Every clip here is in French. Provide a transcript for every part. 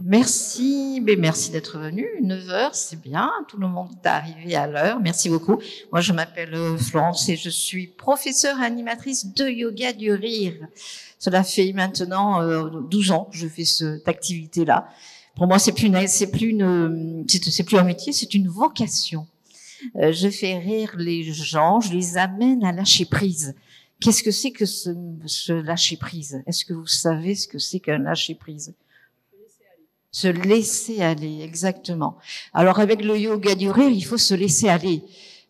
Merci, mais merci d'être venu. 9 heures, c'est bien. Tout le monde est arrivé à l'heure. Merci beaucoup. Moi, je m'appelle Florence et je suis professeure et animatrice de yoga du rire. Cela fait maintenant 12 ans que je fais cette activité-là. Pour moi, c'est plus un métier, c'est une vocation. Je fais rire les gens, je les amène à lâcher prise. Qu'est-ce que c'est que ce lâcher prise? Est-ce que vous savez ce que c'est qu'un lâcher prise? Se laisser aller, exactement. Alors avec le yoga du rire, il faut se laisser aller.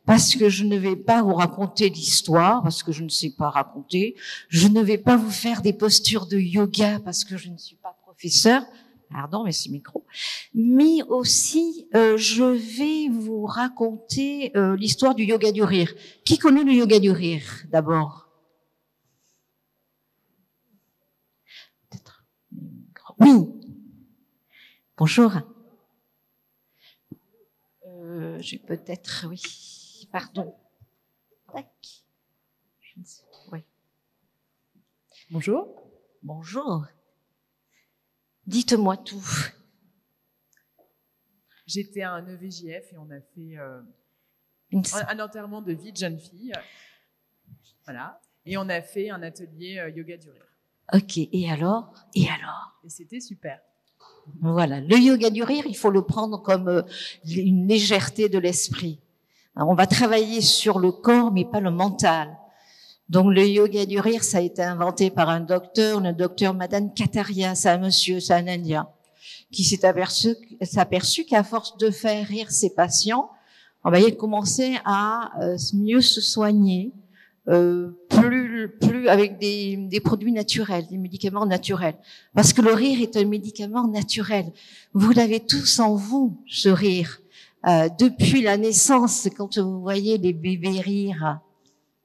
Parce que je ne vais pas vous raconter l'histoire, parce que je ne sais pas raconter. Je ne vais pas vous faire des postures de yoga, parce que je ne suis pas professeur. Pardon, mais c'est micro. Mais aussi, je vais vous raconter l'histoire du yoga du rire. Qui connaît le yoga du rire, d'abord? Peut-être. Oui. Bonjour. J'ai peut-être, oui. Pardon. Tac. Oui. Bonjour. Bonjour. Dites-moi tout. J'étais à un EVJF et on a fait un enterrement de vie de jeune fille. Voilà. Et on a fait un atelier yoga du rire. Ok. Et alors? Et c'était super. Voilà. Le yoga du rire, il faut le prendre comme une légèreté de l'esprit. On va travailler sur le corps, mais pas le mental. Donc, le yoga du rire, ça a été inventé par un docteur, le docteur Madan Kataria. C'est un monsieur, c'est un Indien, qui s'est aperçu qu'à force de faire rire ses patients, il commençait à mieux se soigner, plus avec des produits naturels, des médicaments naturels. Parce que le rire est un médicament naturel. Vous l'avez tous en vous, ce rire. Depuis la naissance, quand vous voyez les bébés rire,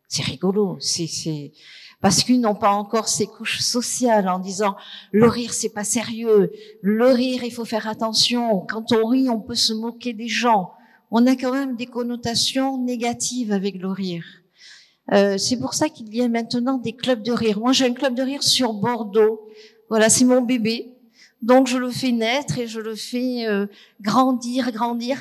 c'est rigolo. C'est parce qu'ils n'ont pas encore ces couches sociales en disant le rire c'est pas sérieux, le rire il faut faire attention. Quand on rit, on peut se moquer des gens. On a quand même des connotations négatives avec le rire. C'est pour ça qu'il y a maintenant des clubs de rire. Moi, j'ai un club de rire sur Bordeaux. Voilà, c'est mon bébé. Donc, je le fais naître et je le fais grandir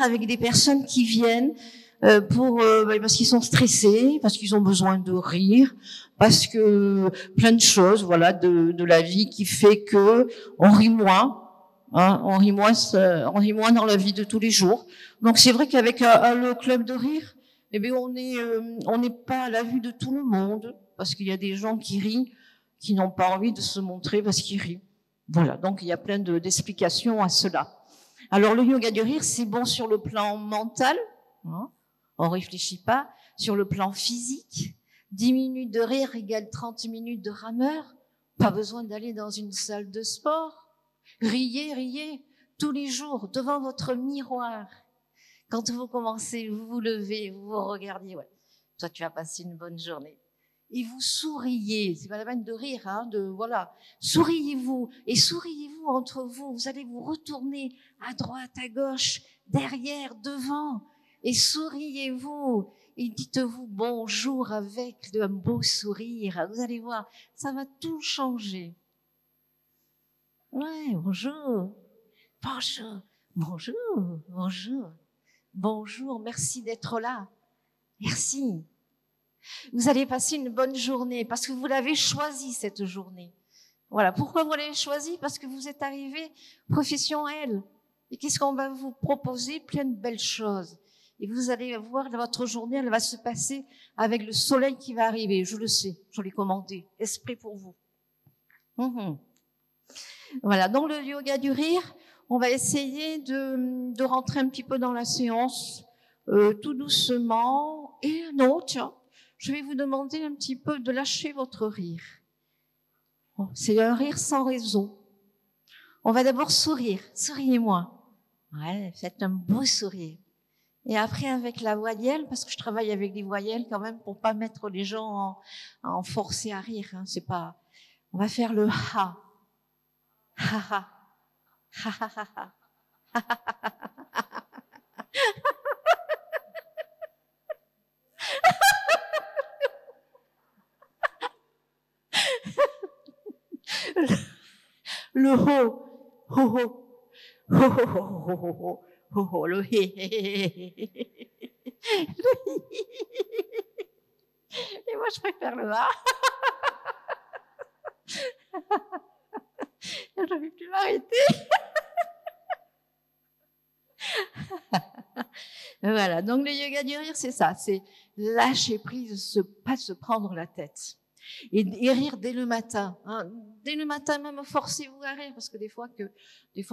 avec des personnes qui viennent parce qu'ils sont stressés, parce qu'ils ont besoin de rire, parce que plein de choses, voilà, de la vie qui fait que on rit moins. Hein, on rit moins dans la vie de tous les jours. Donc, c'est vrai qu'avec le club de rire, eh bien, on n'est pas à la vue de tout le monde, parce qu'il y a des gens qui rient, qui n'ont pas envie de se montrer parce qu'ils rient. Voilà. Donc, il y a plein d'explications à cela. Alors, le yoga du rire, c'est bon sur le plan mental. Hein, on réfléchit pas. Sur le plan physique, 10 minutes de rire égale 30 minutes de rameur. Pas besoin d'aller dans une salle de sport. Riez tous les jours devant votre miroir. Quand vous commencez, vous vous levez, vous vous regardez, ouais. Toi, tu as passé une bonne journée. Et vous souriez. C'est pas la peine de rire, hein, voilà. Souriez-vous. Et souriez-vous entre vous. Vous allez vous retourner à droite, à gauche, derrière, devant. Et souriez-vous. Et dites-vous bonjour avec un beau sourire. Vous allez voir, ça va tout changer. Ouais, bonjour. Bonjour, merci d'être là. Merci. Vous allez passer une bonne journée parce que vous l'avez choisi cette journée. Voilà. Pourquoi vous l'avez choisi? Parce que vous êtes arrivé profession L. Et qu'est-ce qu'on va vous proposer? Plein de belles choses. Et vous allez voir votre journée, elle va se passer avec le soleil qui va arriver. Je le sais, je l'ai commandé. Esprit pour vous. Voilà. Donc le yoga du rire, on va essayer de rentrer un petit peu dans la séance, tout doucement. Et non, tiens, je vais vous demander un petit peu de lâcher votre rire. Bon, c'est un rire sans raison. On va d'abord sourire. Souriez-moi. Ouais, faites un beau sourire. Et après, avec la voyelle, parce que je travaille avec des voyelles quand même pour pas mettre les gens en forcer à rire. Hein, c'est pas. On va faire le ha. Ha ha. Ha ha ha ha. Le ho, ho, ho. Oh, oh, oh, oh, oh, oh, oh, le hé, hé, hé, hé. Et moi, je préfère le A. Je ne vais plus m'arrêter. Voilà, donc le yoga du rire, c'est ça, c'est lâcher prise, pas se prendre la tête. Et rire dès le matin. Hein. Dès le matin, même, forcez-vous à rire, parce que des fois,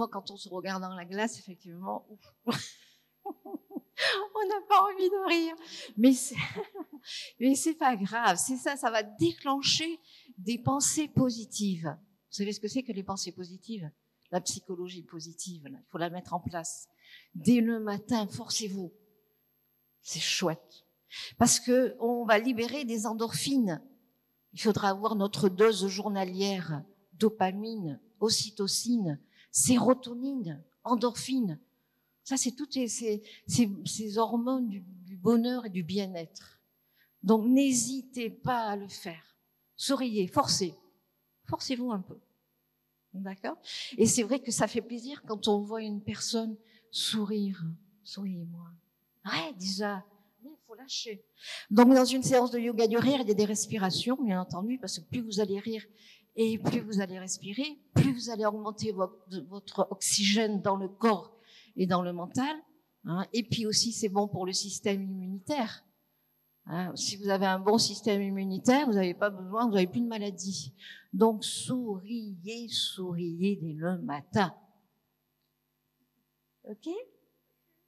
quand on se regarde dans la glace, effectivement, on n'a pas envie de rire. Mais c'est pas grave. C'est ça, ça va déclencher des pensées positives. Vous savez ce que c'est que les pensées positives? La psychologie positive, là, il faut la mettre en place. Dès le matin, forcez-vous. C'est chouette. Parce que on va libérer des endorphines. Il faudra avoir notre dose journalière. Dopamine, ocytocine, sérotonine, endorphine. Ça, c'est toutes ces hormones du bonheur et du bien-être. Donc, n'hésitez pas à le faire. Souriez, forcez-vous un peu. D'accord? Et c'est vrai que ça fait plaisir quand on voit une personne sourire. Souriez-moi. Ouais, déjà, il faut lâcher. Donc, dans une séance de yoga du rire, il y a des respirations, bien entendu, parce que plus vous allez rire et plus vous allez respirer, plus vous allez augmenter votre oxygène dans le corps et dans le mental. Hein. Et puis aussi, c'est bon pour le système immunitaire. Hein. Si vous avez un bon système immunitaire, vous n'avez pas besoin, vous n'avez plus de maladie. Donc, souriez dès le matin. OK?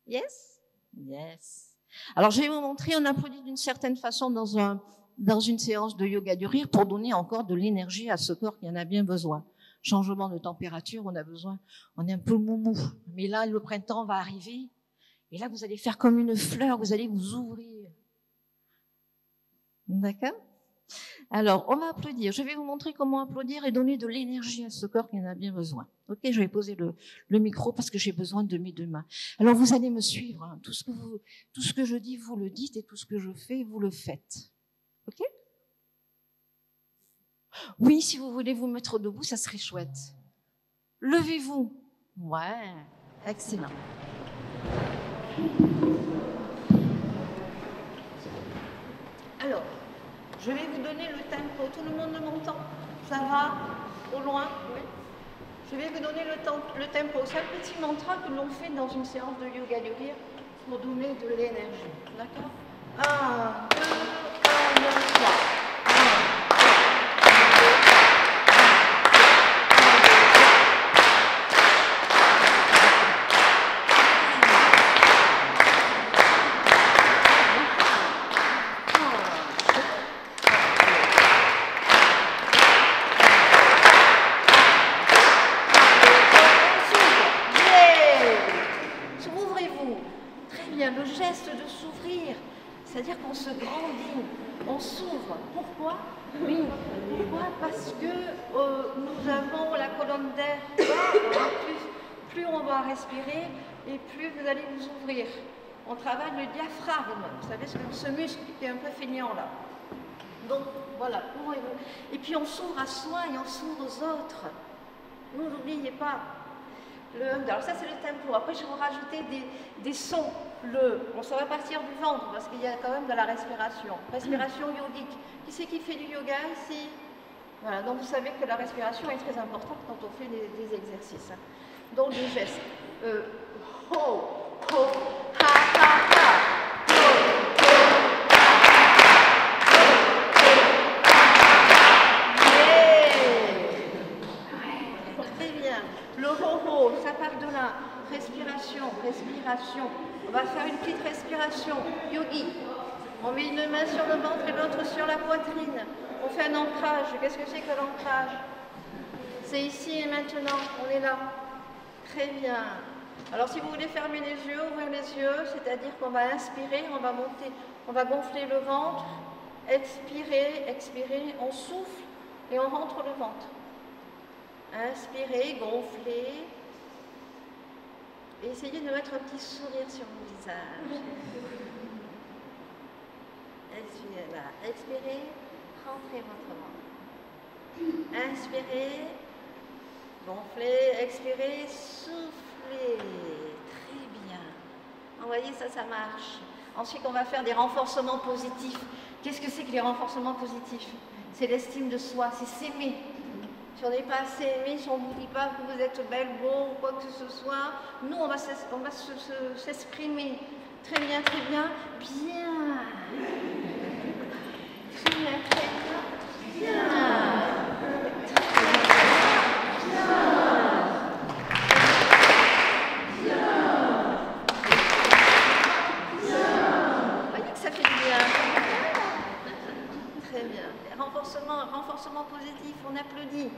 Yes? Yes. Alors, je vais vous montrer, on applaudit d'une certaine façon dans une séance de yoga du rire pour donner encore de l'énergie à ce corps qui en a bien besoin. Changement de température, on a besoin, on est un peu moumou. Mais là, le printemps va arriver. Et là, vous allez faire comme une fleur, vous allez vous ouvrir. D'accord? Alors, on va applaudir. Je vais vous montrer comment applaudir et donner de l'énergie à ce corps qui en a bien besoin. Ok, je vais poser le micro parce que j'ai besoin de mes deux mains. Alors, vous allez me suivre. Hein. Tout ce que je dis, vous le dites, et tout ce que je fais, vous le faites. Ok? Oui, si vous voulez vous mettre debout, ça serait chouette. Levez-vous. Ouais, excellent. Alors, je vais vous donner le tempo. Tout le monde m'entend? Ça va? Au loin? Oui. Je vais vous donner le tempo. C'est un petit mantra que l'on fait dans une séance de yoga du rire pour donner de l'énergie. D'accord? 1, 2, 1, 2, 3. Le geste de s'ouvrir, c'est-à-dire qu'on se grandit, on s'ouvre. Pourquoi? Oui. Pourquoi? Parce que nous avons la colonne d'air. Plus on va respirer et plus vous allez vous ouvrir. On travaille le diaphragme, vous savez, ce muscle qui est un peu feignant là. Donc voilà, ouvrez-vous. Et puis on s'ouvre à soi et on s'ouvre aux autres. Vous n'oubliez pas. Alors ça c'est le tempo. Après je vais vous rajouter des sons. Bon, ça va partir du ventre parce qu'il y a quand même de la respiration. Respiration yogique. Qui c'est qui fait du yoga ici? Voilà, donc vous savez que la respiration est très importante quand on fait des exercices. Donc des gestes. Ho, ho, ha, ha, ha. Le ho-ho, ça part de là. Respiration, respiration. On va faire une petite respiration yogi. On met une main sur le ventre et l'autre sur la poitrine. On fait un ancrage. Qu'est-ce que c'est que l'ancrage? C'est ici et maintenant. On est là. Très bien. Alors si vous voulez fermer les yeux, ouvrir les yeux, c'est-à-dire qu'on va inspirer, on va monter, on va gonfler le ventre. Expirer, expirer. On souffle et on rentre le ventre. Inspirez, gonflez. Et essayez de mettre un petit sourire sur le visage. Expirez, là. Expirez, rentrez votre ventre. Inspirez, gonflez, expirez, soufflez. Parfait. Très bien. Vous voyez, ça marche. Ensuite, on va faire des renforcements positifs. Qu'est-ce que c'est que les renforcements positifs? C'est l'estime de soi, c'est s'aimer. Si on n'est pas assez aimé, si on ne vous dit pas que vous êtes belle, beau ou quoi que ce soit, nous, on va s'exprimer. Très bien, très bien. Bien. Très bien, très bien. Bien. Renforcement positif, on applaudit,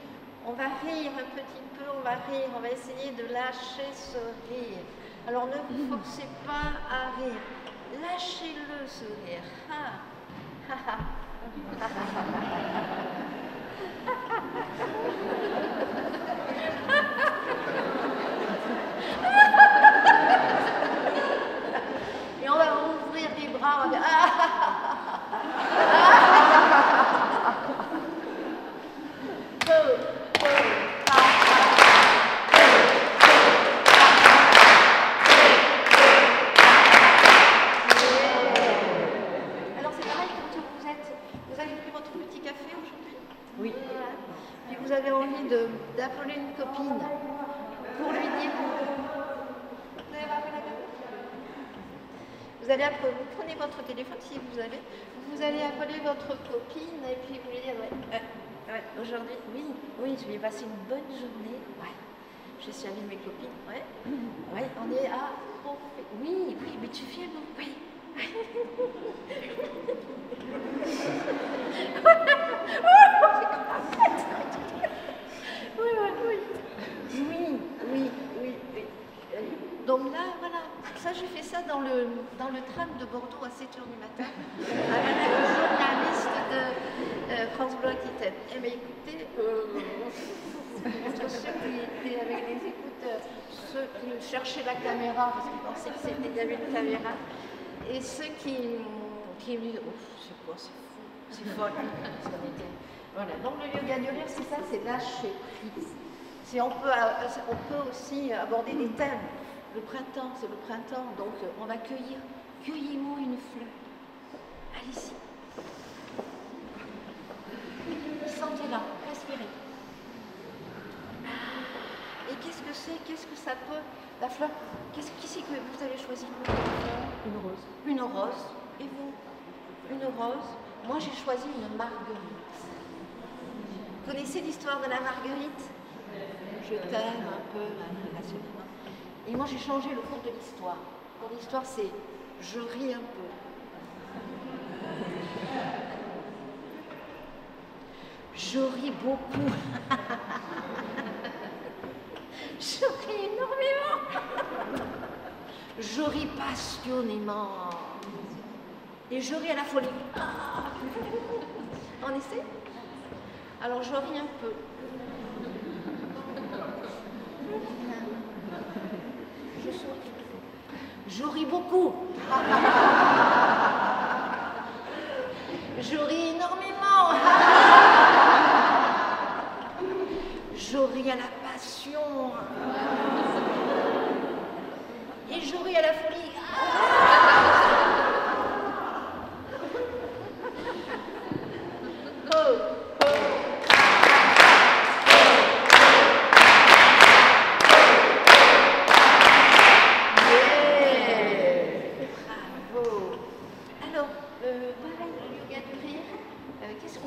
on va rire un petit peu, on va rire, on va essayer de lâcher ce rire. Alors ne vous forcez pas à rire, lâchez-le ce rire. Et on va ouvrir les bras, on va dire d'appeler une copine pour lui dire vous allez appeler, vous prenez votre téléphone si vous avez, vous allez appeler votre copine et puis vous lui dire aujourd'hui, oui, je vais passer une bonne journée, je suis avec mes copines, on est à oui, mais tu viens, oui. Oui. Donc là, voilà, ça j'ai fait ça dans le tram de Bordeaux à 7h du matin avec le journaliste de France Bleu Aquitaine. Eh bien écoutez, entre ceux qui étaient avec les écouteurs, ceux qui cherchaient la caméra parce qu'ils pensaient qu'il y avait une caméra, et ceux qui me disent c'est quoi, c'est fou, c'est folle. Voilà. Donc le yoga du rire, c'est ça, c'est lâcher prise. On peut aussi aborder des thèmes. Le printemps, c'est le printemps, donc on va cueillez-moi une fleur. Allez-y. Sentez-la, respirez. Et qu'est-ce que c'est? Qu'est-ce que ça peut? La fleur, qui c'est que vous avez choisi pour la fleur? Une rose. Une rose. Et vous? Une rose. Moi, j'ai choisi une marguerite. Vous connaissez l'histoire de la marguerite? Je t'aime un peu, assurément. Et moi, j'ai changé le cours de l'histoire. Le cours de l'histoire, c'est je ris un peu. Je ris beaucoup. Je ris énormément. Je ris passionnément. Et je ris à la folie. On essaie? Alors, je ris un peu. Je ris beaucoup. Je ris énormément. Je ris à la passion. Et je ris à la folie.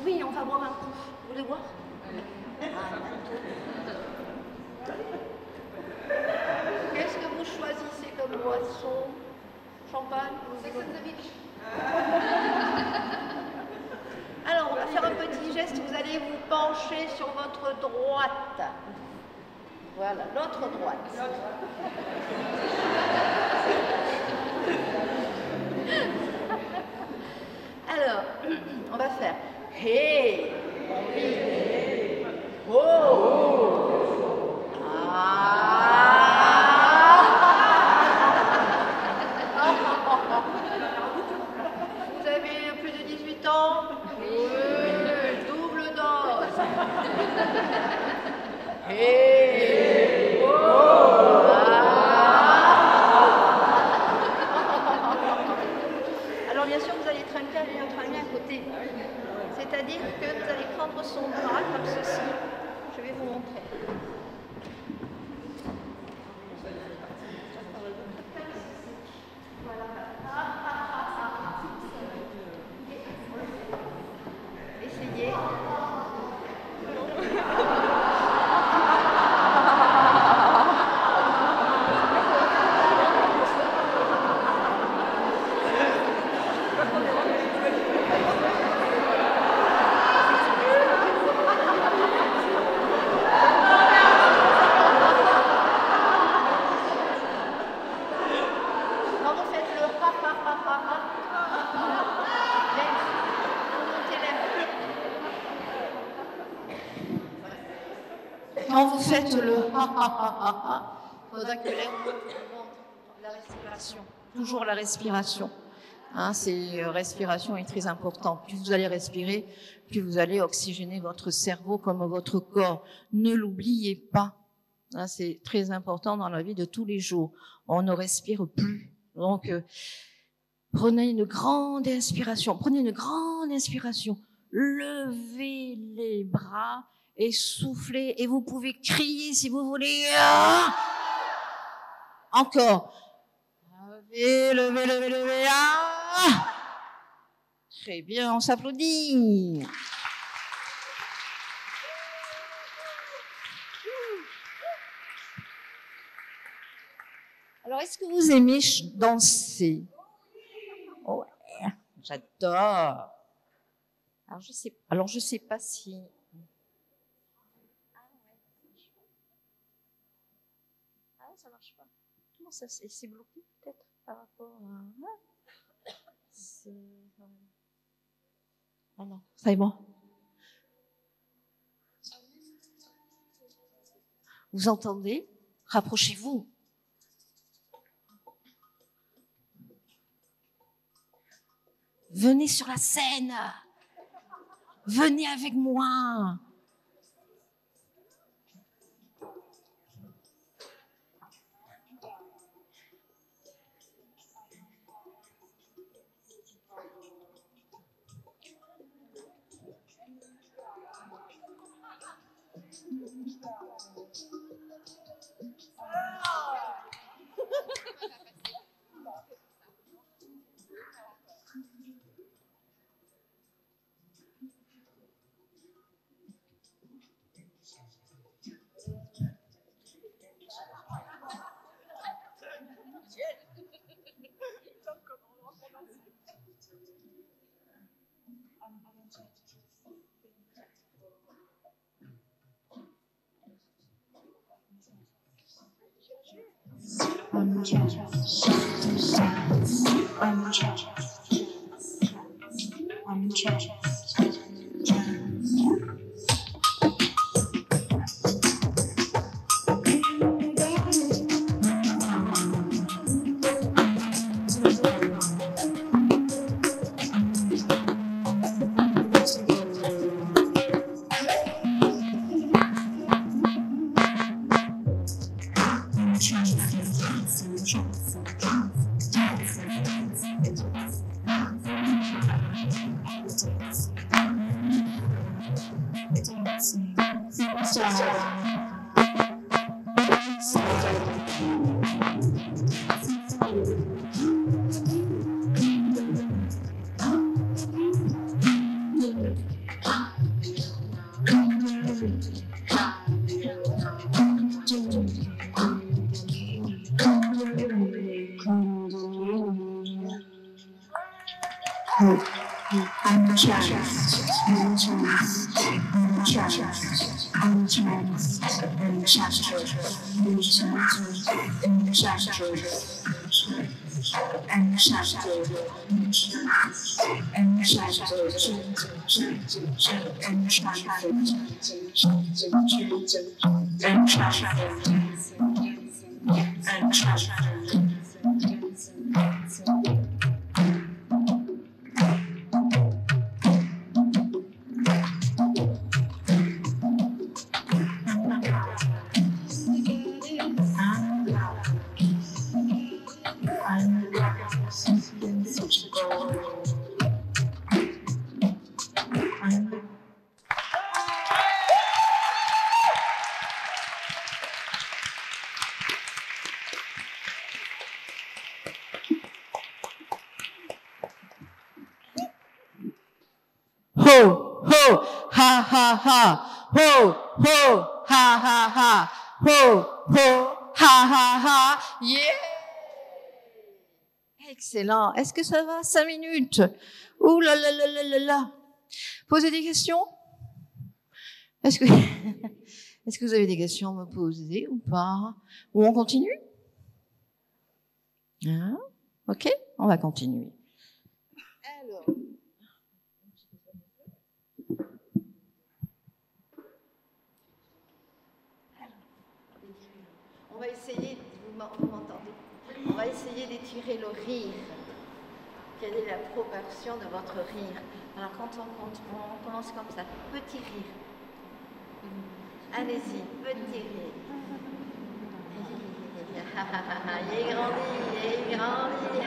Oui, on va boire un coup. Vous voulez boire? Qu'est-ce que vous choisissez comme boisson? Champagne? Alors, on va faire un petit geste. Vous allez vous pencher sur votre droite. Voilà, l'autre droite. Alors, on va faire hey, oh, Vous avez plus de 18 ans? Oui, double dose. Hey, oh, bien sûr, vous allez trinquer avec notre ami à côté. C'est-à-dire que vous allez prendre son bras comme ceci. Je vais vous montrer. Essayez. Quand vous faites le il faudra que l'air monte, la respiration. Toujours la respiration. Hein, respiration est très importante. Plus vous allez respirer, plus vous allez oxygéner votre cerveau comme votre corps. Ne l'oubliez pas. Hein, c'est très important dans la vie de tous les jours. On ne respire plus. Donc, prenez une grande inspiration. Prenez une grande inspiration. Levez les bras et soufflez. Et vous pouvez crier si vous voulez. Ah! Encore. Levez, levez, levez, levez. Ah! Très bien, on s'applaudit. Alors, est-ce que vous aimez danser? Oh, ouais, j'adore. Alors, je sais pas si... Ah, ça marche pas. Comment ça, c'est bloqué peut-être par rapport à... Ah non, ça est bon. Vous entendez? Rapprochez-vous. Venez sur la scène. Venez avec moi. ho, ho, ha, ha, ha, ho, ho, ha, ha, ha, ho, ho, ha, ha, ha, yeah! Excellent. Est-ce que ça va? 5 minutes. Ouh là là là là là là. Posez des questions? Est-ce que vous avez des questions à me poser ou pas? Ou on continue? Hein? Ok, on va continuer. Alors, on va essayer, vous m'entendez? On va essayer d'étirer le rire. Quelle est la proportion de votre rire? Alors quand on commence comme ça, petit rire. Allez-y, petit rire. Il grandit, il grandit.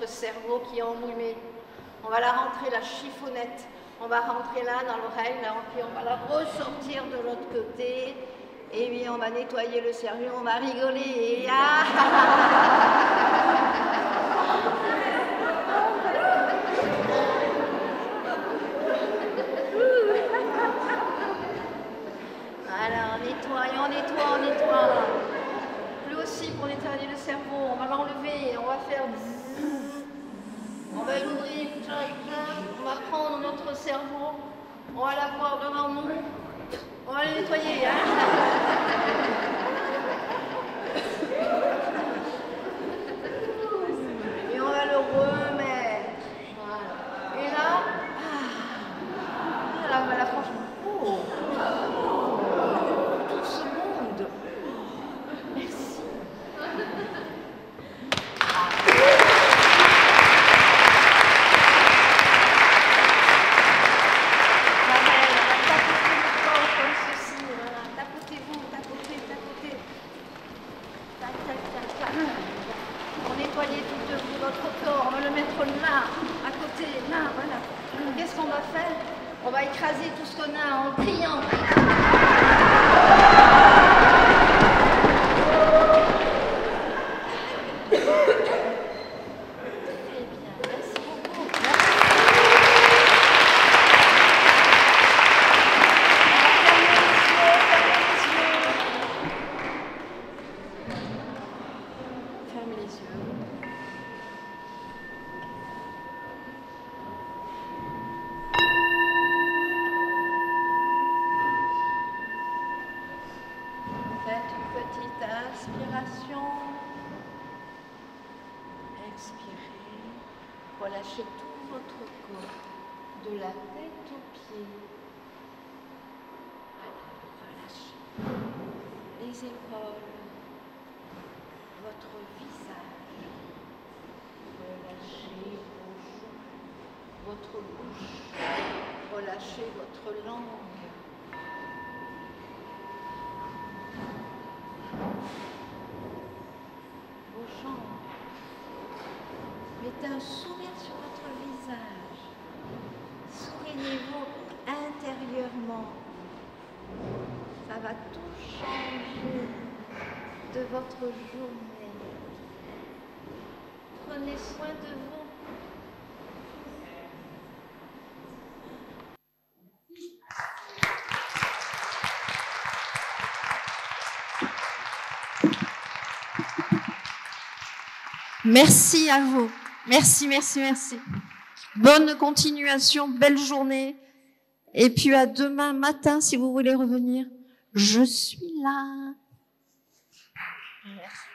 Cerveau qui est enrhumé. On va la rentrer, la chiffonnette. On va rentrer là dans l'oreille, là, puis on va la ressortir de l'autre côté. Et puis on va nettoyer le cerveau, on va rigoler. Et alors, on nettoie. Plus aussi pour nettoyer le cerveau, on va l'enlever, on va faire... On va l'ouvrir, on va prendre notre cerveau, on va l'avoir devant nous, on va le nettoyer. Et on va le remettre. Voilà. Et là, voilà, franchement, tout ce monde. Merci. On va écraser tout ce qu'on a en criant. Relâchez tout votre corps, de la tête aux pieds. Relâchez les épaules, votre visage. Relâchez vos joues, votre bouche. Relâchez votre langue. Vos jambes. Mettez un sourire sur votre visage. Souriez-vous intérieurement. Ça va tout changer de votre journée. Prenez soin de vous. Merci à vous. Merci, merci, merci. Bonne continuation, belle journée. Et puis à demain matin, si vous voulez revenir. Je suis là. Merci.